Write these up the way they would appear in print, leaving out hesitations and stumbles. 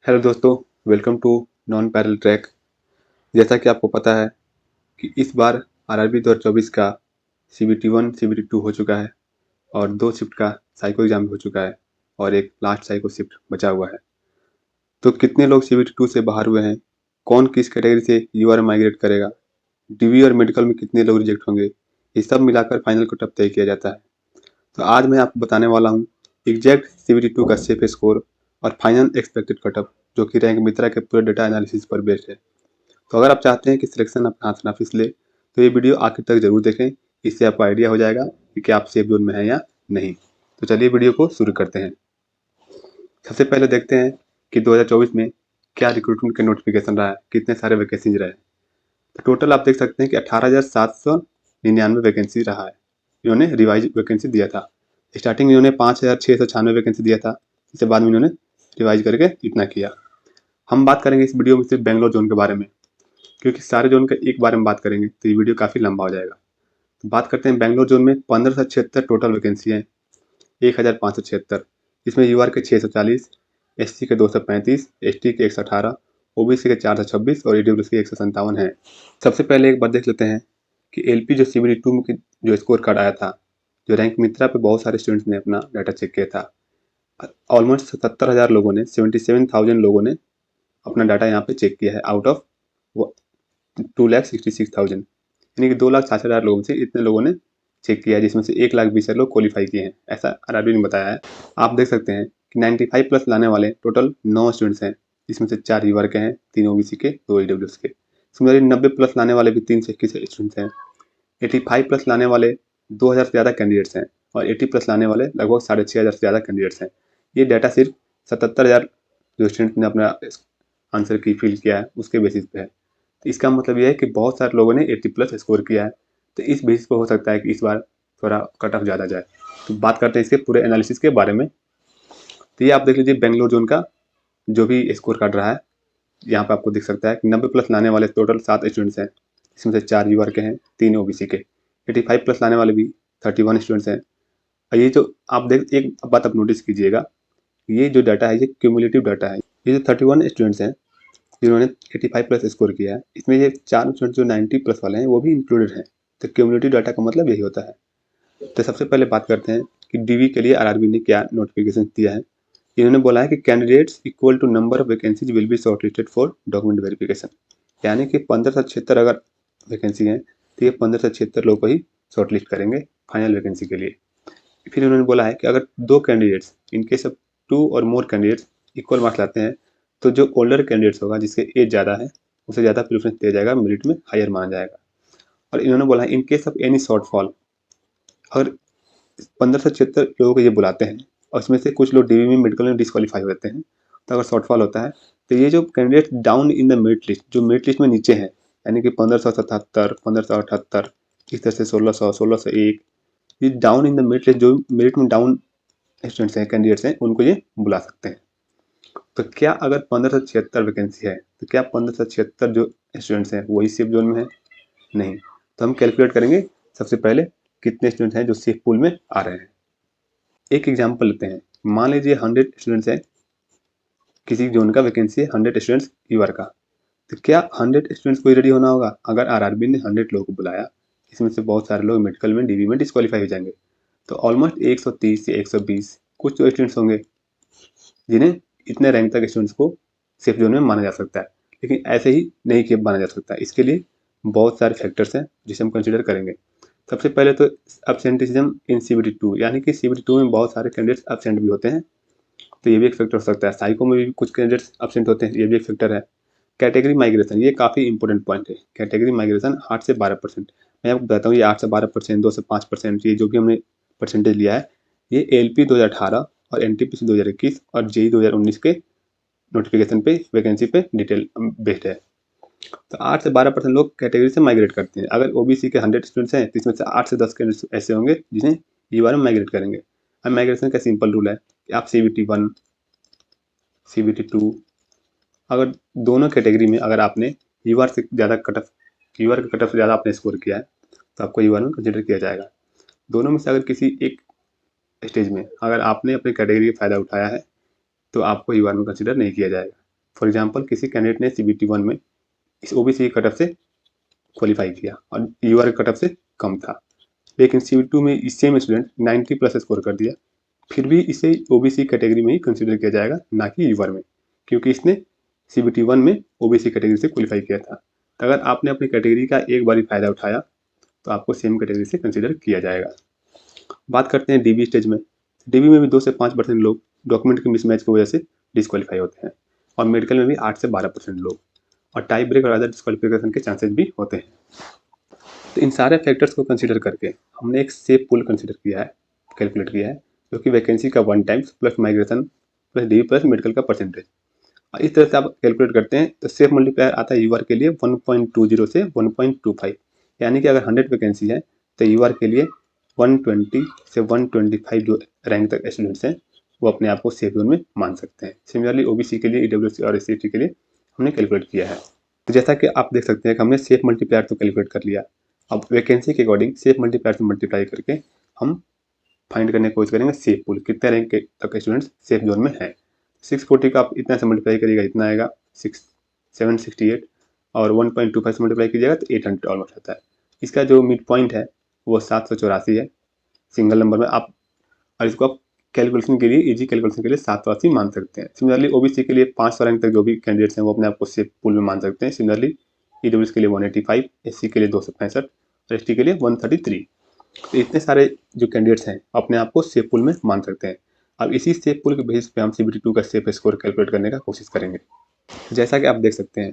Hello दोस्तों, welcome to non parallel track. जैसा कि आपको पता है कि इस बार आरआरबी 2024 का सीबीटी 1 सीबीटी 2 हो चुका है और 2 शिफ्ट का साइको एग्ज़ाम भी हो चुका है और एक लास्ट साइको शिफ्ट बचा हुआ है। तो कितने लोग सीबीटी 2 से बाहर हुए हैं? कौन किस कैटेगरी से यूआर माइग्रेट करेगा? डीवी और मेडिकल में कितने लोग रिजेक्ट होंगे? ये सब मिलाकर फाइनल कट-ऑफ तय किया जाता है। तो आज मैं आपको बताने वाला हूँ एग्जैक्ट सीबीटी 2 का सेफ स्कोर और फाइनल एक्सपेक्टेड कट-ऑफ, जो कि रैंक मित्रा के पूरे डेटा एनालिसिस पर बेस्ड है। तो अगर आप चाहते हैं कि सिलेक्शन अपना हाथ ना फिसले, तो ये वीडियो आखिर तक जरूर देखें। इससे आपको आइडिया हो जाएगा कि क्या आप सेफ जोन में हैं या नहीं। तो चलिए वीडियो को शुरू करते हैं। सबसे पहले देखते हैं कि 2024 में क्या रिक्रूटमेंट के नोटिफिकेशन रहा है, कितने सारे वैकेंसीज रहे। तो टोटल आप देख सकते हैं कि 18,799 वैकेंसी रहा है। इन्होंने रिवाइज वैकेंसी दिया था। स्टार्टिंग इन्होंने 5,696 वैकेंसी दिया था, इसके बाद में इन्होंने रिवाइज करके इतना किया। हम बात करेंगे इस वीडियो में सिर्फ बेंगलोर जोन के बारे में, क्योंकि सारे जोन के एक बारे में बात करेंगे तो ये वीडियो काफ़ी लंबा हो जाएगा। तो बात करते हैं बेंगलोर जोन में 1576 टोटल वैकेंसी हैं, 1576। इसमें यूआर के 640, एससी के 235, एसटी के 118, ओबीसी के 426 और ईडब्ल्यूएस के 157 हैं। सबसे पहले एक बार देख लेते हैं कि एलपी जो सीबीटी 2 की जो स्कोर कार्ड आया था, जो रैंक मित्रा पे बहुत सारे स्टूडेंट्स ने अपना डाटा चेक किया था। ऑलमोस्ट 77,000 लोगों ने, 77,000 लोगों ने अपना डाटा यहाँ पे चेक किया है आउट ऑफ 2,66,000, यानी कि 2,60,000 लोगों में से इतने लोगों ने चेक किया है, जिसमें से 1,20,000 लोग क्वालिफाई किए हैं, ऐसा आरआरबी ने बताया है। आप देख सकते हैं कि 95 प्लस लाने वाले टोटल 9 स्टूडेंट्स हैं, जिसमें से 4 यूआर के हैं, 3 ओबीसी के, 2 ईडब्ल्यूएस के। सिमिलरली 90 प्लस लाने वाले भी 321 स्टूडेंट्स हैं। 85 प्लस लाने वाले 2,000 से ज़्यादा कैंडिडेट्स हैं और 80 प्लस लाने वाले लगभग 6,500 से ज़्यादा कैंडिडेट्स हैं। ये डाटा सिर्फ 77,000 जो स्टूडेंट ने अपना आंसर की फिल किया है उसके बेसिस पे है। तो इसका मतलब ये है कि बहुत सारे लोगों ने 80 प्लस स्कोर किया है, तो इस बेसिस पे हो सकता है कि इस बार थोड़ा कट ऑफ ज़्यादा जाए। तो बात करते हैं इसके पूरे एनालिसिस के बारे में। तो ये आप देख लीजिए बेंगलोर जोन का जो भी स्कोर कार्ड रहा है, यहाँ पे आपको दिख सकता है कि 90 प्लस लाने वाले टोटल 7 स्टूडेंट्स हैं, इसमें से 4 यूआर के हैं, 3 ओबीसी के। 85 प्लस लाने वाले भी 31 स्टूडेंट्स हैं। और ये जो आप देख, एक बात आप नोटिस कीजिएगा, ये जो डाटा है ये क्यूमुलेटिव डाटा है। ये जो 31 स्टूडेंट्स हैं जिन्होंने 85 प्लस स्कोर किया है, इसमें ये 4 स्टूडेंट जो 90 प्लस वाले हैं वो भी इंक्लूडेड हैं। तो क्यूमुलेटिव डाटा का मतलब यही होता है। तो सबसे पहले बात करते हैं कि डीवी के लिए आरआरबी ने क्या नोटिफिकेशन दिया है। इन्होंने बोला है कि candidates equal to number of vacancies will be shortlisted for document verification, यानी कि 1576 अगर वैकेंसी है तो ये 1576 लोग को ही शॉर्टलिस्ट करेंगे फाइनल वैकेंसी के लिए। फिर उन्होंने बोला है कि अगर 2 कैंडिडेट्स इन केस ऑफ 2 और मोर कैंडिडेट्स इक्वल मार्क्स लाते हैं, तो जो ओल्डर कैंडिडेट्स होगा, जिसके एज ज़्यादा है, उसे ज़्यादा प्रेफरेंस दिया जाएगा, मेरिट में हायर माना जाएगा। और इन्होंने बोला है in case of any shortfall, अगर 1576 लोगों को ये बुलाते हैं और उसमें से कुछ लोग डीवी में मेडिकल में डिस्क्वालीफाई हो जाते हैं, तो अगर शॉर्टफॉल होता है तो ये जो candidate down in the merit list, जो मेरिट लिस्ट में नीचे हैं, यानी कि 1577, 1578, इस तरह से 1600, 1601, ये down in the merit list, जो मेरिट में डाउन स्टूडेंट्स हैं, कैंडिडेट्स हैं, उनको ये बुला सकते हैं। तो क्या अगर 1576 वैकेंसी है तो क्या 1576 जो स्टूडेंट्स हैं वही सेफ जोन में है? नहीं। तो हम कैलकुलेट करेंगे सबसे पहले कितने स्टूडेंट्स हैं जो सेफ पूल में आ रहे हैं। एक एग्जांपल लेते हैं, मान लीजिए 100 स्टूडेंट्स हैं, किसी जोन का वैकेंसी है 100 स्टूडेंट्स यूआर का। तो क्या 100 स्टूडेंट्स को रेडी होना होगा? अगर आरआरबी ने 100 लोगों को बुलाया, इसमें से बहुत सारे लोग मेडिकल में डीवी में डिस्क्वालीफाई हो जाएंगे, तो ऑलमोस्ट 130 से 120 कुछ जो स्टूडेंट्स होंगे जिन्हें इतने रैंक तक स्टूडेंट्स को सेफ जोन में माना जा सकता है। लेकिन ऐसे ही नहीं कि माना जा सकता, इसके लिए बहुत सारे फैक्टर्स हैं जिसे हम कंसिडर करेंगे। सबसे पहले तो एब्सेंटिज्म इन सीबीटी 2, यानी कि सीबीटी 2 में बहुत सारे कैंडिडेट्स एब्सेंट भी होते हैं, तो ये भी एक फैक्टर हो सकता है। साइको में भी कुछ कैंडिडेट्स एब्सेंट होते हैं, ये भी एक फैक्टर है। कैटेगरी माइग्रेशन, ये काफ़ी इंपॉर्टेंट पॉइंट है। कैटेगरी माइग्रेशन 8 से 12%। मैं आपको बताता हूँ, ये 8 से 12%, 2 से 5%, ये जो भी हमने परसेंटेज लिया है, ये एलपी 2018 और एनटीपीसी 2021 और जेई 2019 के नोटिफिकेशन पे, वैकेंसी पे डिटेल बेस्ड है। तो 8 से 12% लोग कैटेगरी से माइग्रेट करते हैं। अगर ओबीसी के 100 स्टूडेंट्स हैं तो इसमें से 8 से 10 कैंडिडेट्स ऐसे होंगे जिन्हें यूआर में माइग्रेट करेंगे। अब माइग्रेशन का सिंपल रूल है कि आप सीबीटी 1, सीबीटी 2, अगर दोनों कैटेगरी में अगर आपने यूआर से ज़्यादा कटअप, यूआर के कटअप से ज़्यादा आपने स्कोर किया है, तो आपको यूआर में कंसिडर किया जाएगा। दोनों में से अगर किसी एक स्टेज में अगर आपने अपनी कैटेगरी का फ़ायदा उठाया है, तो आपको यूआर में कंसिडर नहीं किया जाएगा। फॉर एग्जाम्पल किसी कैंडिडेट ने CBT 1 में इस OBC कट ऑफ से क्वालिफाई किया और UR कट ऑफ से कम था, लेकिन CBT 2 में इस सेम स्टूडेंट 90 प्लस स्कोर कर दिया, फिर भी इसे OBC कैटेगरी में ही कंसिडर किया जाएगा, ना कि UR में, क्योंकि इसने CBT 1 में OBC कैटेगरी से क्वालिफाई किया था। तो अगर आपने अपनी कैटेगरी का एक बार फ़ायदा उठाया तो आपको सेम कैटेगरी से कंसिडर किया जाएगा। बात करते हैं DB स्टेज में। DB में भी 2 से 5% लोग डॉक्यूमेंट के मिसमैच की वजह से डिस्क्वालीफाई होते हैं, और मेडिकल में भी 8 से 12% लोग, और टाई ब्रेक और अदर डिस्क्वालिफिकेशन के चांसेस भी होते हैं। तो इन सारे फैक्टर्स को कंसिडर करके हमने एक सेफ पूल कंसिडर किया है, कैलकुलेट किया है, जो कि वैकेंसी का 1 times plus migration plus DB plus medical का परसेंटेज। और इस तरह से आप कैलकुलेट करते हैं तो सेफ मल्टीप्लायर आता है UR के लिए 1.20 से 1.25, यानी कि अगर 100 वैकेंसी है तो UR के लिए 120 से 125 जो रैंक तक स्टूडेंट्स हैं वो अपने आप को सेफ जोन में मान सकते हैं। सिमिलरली OBC के लिए, EWC और SC के लिए हमने कैलकुलेट किया है। तो जैसा कि आप देख सकते हैं कि हमने सेफ मल्टीप्लायर तो कैलकुलेट कर लिया, अब वैकेंसी के अकॉर्डिंग सेफ मल्टीप्लायर से मल्टीप्लाई करके हम फाइंड करने की कोशिश करेंगे सेफ पूल, कितने रैंक के तक स्टूडेंट्स सेफ जोन में हैं। 640 का आप इतना से मल्टीप्लाई करिएगा, इतना आएगा 768, और 1.25 से मल्टीप्लाई कीजिएगा तो 800 ऑलमोस्ट आता है। इसका जो मिड पॉइंट है वो 784 है सिंगल नंबर में आप, और इसको आप कैलकुलेशन के लिए, इजी कैलकुलेशन के लिए 780 मान सकते हैं। सिमिलरली OBC के लिए 500 रैंक तक जो भी कैंडिडेट्स हैं वो अपने आप को सेफ पूल में मान सकते हैं। सिमिलरली EWS के लिए 185, SC के लिए 265 और ST के लिए 133। तो इतने सारे जो कैंडिडेट्स हैं अपने आप को सेफ पूल में मान सकते हैं। अब इसी सेफ पूल के बेसिस पे हम CBT 2 का सेफ स्कोर कैलकुलेट करने का कोशिश करेंगे। जैसा कि आप देख सकते हैं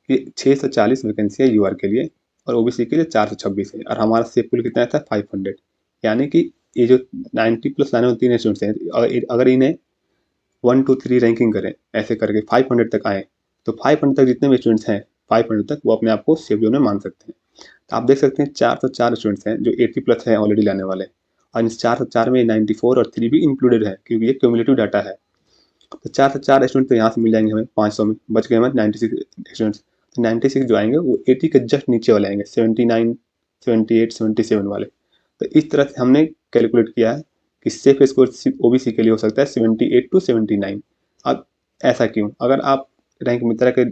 कि 640 वैकेंसी है UR के लिए और OBC के लिए 426 है, और हमारा सेफ पूल कितना था 500, यानी कि ये जो 90 प्लस लाने वाले 3 स्टूडेंट्स हैं, अगर इन्हें 1 2 3 रैंकिंग करें ऐसे करके 500 तक आए, तो 500 तक जितने भी स्टूडेंट्स हैं 500 तक वो अपने आप को सेफ जोन में मान सकते हैं। तो आप देख सकते हैं 404 स्टूडेंट्स हैं जो 80 प्लस हैं ऑलरेडी लाने वाले, और इस 404 में 94 और 3 भी इंक्लूडेड है, क्योंकि ये क्यूमुलेटिव डाटा है। तो 404 स्टूडेंट तो यहाँ से मिल जाएंगे हमें 500 में, बच गए हमें 96 स्टूडेंट्स। तो 96 जो आएंगे वो 80 के जस्ट नीचे वाले आएंगे, 79, 78, 77 वाले। तो इस तरह से हमने कैलकुलेट किया है कि सेफ स्कोर OBC के लिए हो सकता है 78 to 79। अब ऐसा क्यों? अगर आप रैंक मित्रा के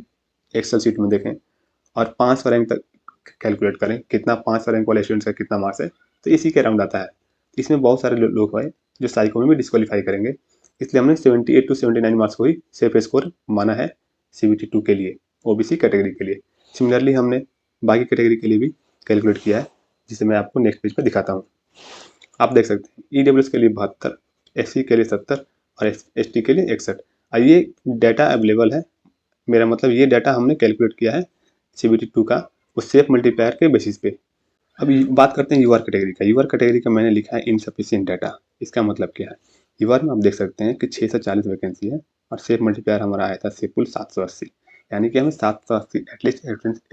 एक्सेल शीट में देखें और 500 रैंक तक कैलकुलेट करें, कितना 500 रैंक वाले स्टूडेंट्स का कितना मार्क्स है, तो इसी के अराउंड आता है। इसमें बहुत सारे लोग हैं जो साइको में भी डिस्क्वालीफाई करेंगे, इसलिए हमने 78 to 79 मार्क्स को ही सेफ स्कोर माना है CBT 2 के लिए, OBC कैटेगरी के लिए। सिमिलरली हमने बाकी कैटेगरी के लिए भी कैलकुलेट किया है, जिसे मैं आपको नेक्स्ट पेज पर दिखाता हूँ। आप देख सकते हैं EWS के लिए 72, SC के लिए 70 और ST के लिए 61। ये डाटा अवेलेबल है, मेरा मतलब ये डाटा हमने कैलकुलेट किया है CBT 2 का उस सेफ मल्टीप्लायर के बेसिस पे। अब बात करते हैं UR कैटेगरी का। UR कैटेगरी का मैंने लिखा है इनसफिशिएंट डाटा। इसका मतलब क्या है? UR में आप देख सकते हैं कि 640 वैकेंसी है और सेफ मल्टीप्लायर हमारा आया था सेफ पूल 780, यानी कि हमें 780 एटलीस्ट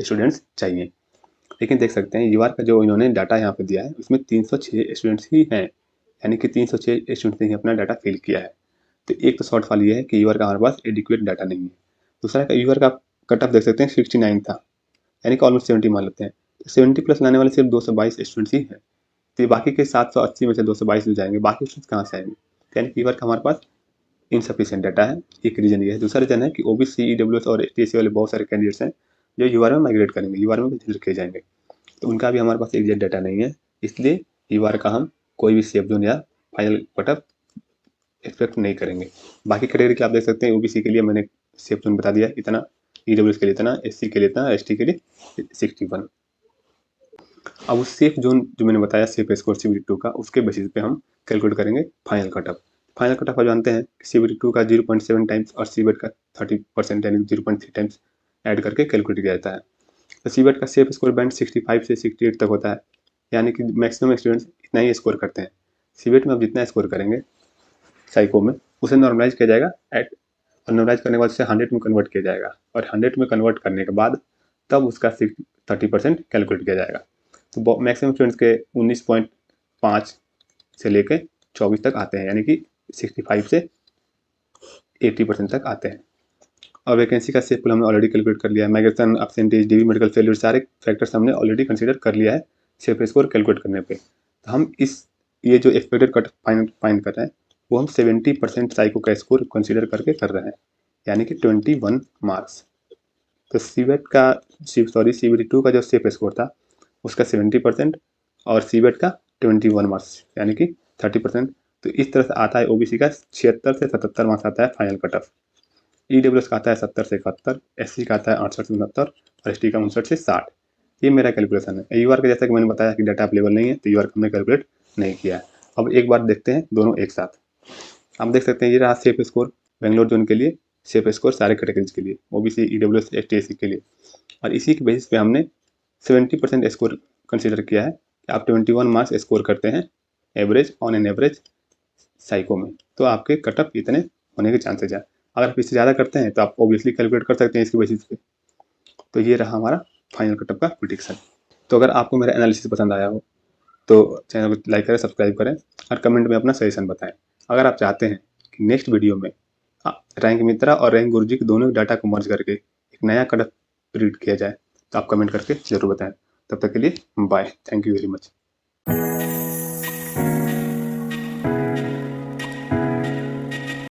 स्टूडेंट्स चाहिए। लेकिन देख सकते हैं UR का जो इन्होंने डाटा यहाँ पे दिया है उसमें 306 स्टूडेंट्स ही हैं, यानी कि 306 स्टूडेंट्स ने ही अपना डाटा फिल किया है। तो एक तो शॉर्ट फॉल ये है कि UR का हमारे पास एडिक्वेट डाटा नहीं है। दूसरा का UR का कट ऑफ देख सकते हैं 69 था, यानी कि ऑलमोस्ट 70 मान लेते हैं। 70 प्लस लाने वाले सिर्फ 222 स्टूडेंट्स ही हैं, तो बाकी के 780 में से 222 जो जाएंगे, बाकी स्टूडेंट्स कहाँ से आएंगे? यानी कि UR का हमारे पास इनसफिशिएंट डाटा है, एक रीजन ये है। दूसरा रीजन है कि OBC, EWS और STC वाले बहुत सारे कैंडिडेट्स हैं जो UR में माइग्रेट करेंगे, UR में कंसिडर किए जाएंगे, तो उनका भी हमारे पास एग्जैक्ट डाटा नहीं है, इसलिए UR का हम कोई भी सेफ जोन या फाइनल कट ऑफ एक्सपेक्ट नहीं करेंगे। बाकी कैटेगरी के आप देख सकते हैं OBC के लिए मैंने सेफ जोन बता दिया इतना, EWS के लिए इतना, SC के लिए इतना, ST के लिए 61। अब उस सेफ जोन जो मैंने बताया सेफ स्कोर CBT 2 का, उसके बेसिस पे हम कैलकुलेट करेंगे final cut off. Final cut off आप जानते हैं कि CBT 2 का 0.7 टाइम्स और CBET का 30% यानी 0.3 टाइम्स ऐड करके कैलकुलेट किया जाता है। तो CBET का सेफ स्कोर बैंड 65 से 68 तक होता है, यानी कि मैक्सिमम स्टूडेंट्स इतना ही स्कोर करते हैं। CBET में आप जितना स्कोर करेंगे साइको में उसे नॉर्मलाइज किया जाएगा और नॉर्मलाइज करने के बाद उसे 100 में कन्वर्ट किया जाएगा, और 100 में कन्वर्ट करने के बाद तब उसका 30% कैलकुलेट किया जाएगा। तो मैक्सिमम स्टूडेंट्स के 19.5 से लेकर 24 तक आते हैं, यानी कि 65 से 80% तक आते हैं। और वैकेंसी का सेफ पूल हमने ऑलरेडी कैलकुलेट कर लिया है। माइग्रेशन, एब्सेंटेज, DB मेडिकल फेलियर, सारे फैक्टर्स हमने ऑलरेडी कंसीडर कर लिया है सेफ स्कोर कैलकुलेट करने पे। तो हम ये जो एक्सपेक्टेड कट फाइंड कर रहे हैं वो हम 70% साइको का स्कोर कंसीडर करके कर रहे हैं, यानी कि 21 मार्क्स। तो सीबेट का सीबीटी 2 का जो सेफ स्कोर था उसका 70% और सीबेट का 21 मार्क्स यानी कि 30%। तो इस तरह से आता है ओबीसी का 76 से 77 मार्क्स आता है फाइनल कट ऑफ। ईडब्ल्यूएस का आता है 70 से 71, एससी का आता है 68 से 69 और एसटी का 59 से 60। ये मेरा कैलकुलेशन है। यूआर का जैसा कि मैंने बताया कि डाटा अवेलेबल नहीं है तो यूआर का हमने कैलकुलेट नहीं किया है। अब एक बार देखते हैं दोनों एक साथ। आप देख सकते हैं ये रहा सेफ स्कोर बेंगलोर जोन के लिए, सेफ स्कोर सारे कैटेगरीज के लिए, ओबीसी, ईडब्ल्यूएस, एसटी, एससी के लिए। और इसी के बेसिस पे हमने 70% स्कोर कंसिडर किया है कि आप 21 मार्क्स स्कोर करते हैं average on an average psycho में, तो आपके कटअप इतने होने के चांसेज है। अगर आप इससे ज़्यादा करते हैं तो आप ऑब्वियसली कैलकुलेट कर सकते हैं इसके बेसिस पे। तो ये रहा हमारा फाइनल कटअप का प्रिडिक्शन। तो अगर आपको मेरा एनालिसिस पसंद आया हो तो चैनल को लाइक करें, सब्सक्राइब करें और कमेंट में अपना सजेशन बताएं। अगर आप चाहते हैं कि नेक्स्ट वीडियो में रैंक मित्रा और रैंक गुरुजी के दोनों डाटा को मर्ज करके एक नया कटअप प्रिडिक्ट किया जाए तो आप कमेंट करके जरूर बताएं। तब तक के लिए bye, thank you very much.